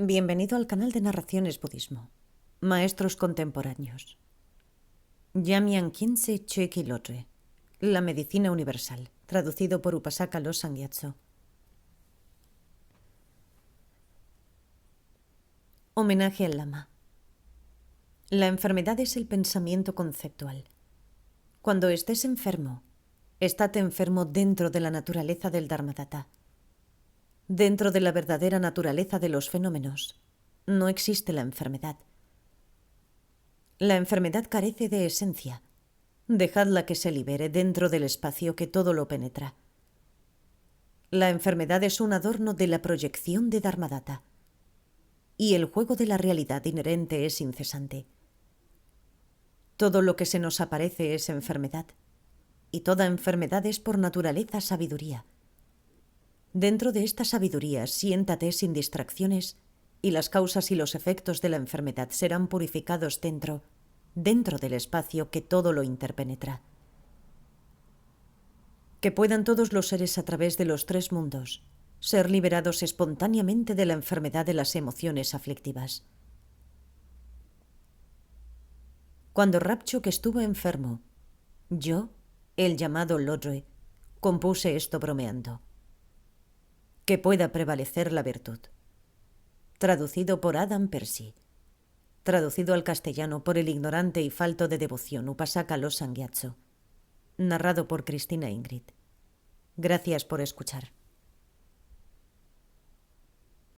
Bienvenido al canal de Narraciones Budismo. Maestros contemporáneos. Jamyang Khyentse Chökyi Lodre. La medicina universal. Traducido por Upasaka Losang Gyatso. Homenaje al Lama. La enfermedad es el pensamiento conceptual. Cuando estés enfermo, estate enfermo dentro de la naturaleza del Dharmadhata. Dentro de la verdadera naturaleza de los fenómenos, no existe la enfermedad. La enfermedad carece de esencia. Dejadla que se libere dentro del espacio que todo lo penetra. La enfermedad es un adorno de la proyección de Dharmadhata. Y el juego de la realidad inherente es incesante. Todo lo que se nos aparece es enfermedad. Y toda enfermedad es por naturaleza sabiduría. Dentro de esta sabiduría, siéntate sin distracciones y las causas y los efectos de la enfermedad serán purificados dentro del espacio que todo lo interpenetra. Que puedan todos los seres a través de los tres mundos ser liberados espontáneamente de la enfermedad de las emociones aflictivas. Cuando Rapchuk estuvo enfermo, yo, el llamado Lodre, compuse esto bromeando. Que pueda prevalecer la virtud. Traducido por Adam Percy. Traducido al castellano por el ignorante y falto de devoción Upasaka Losang Gyatso. Narrado por Cristina Ingrid. Gracias por escuchar.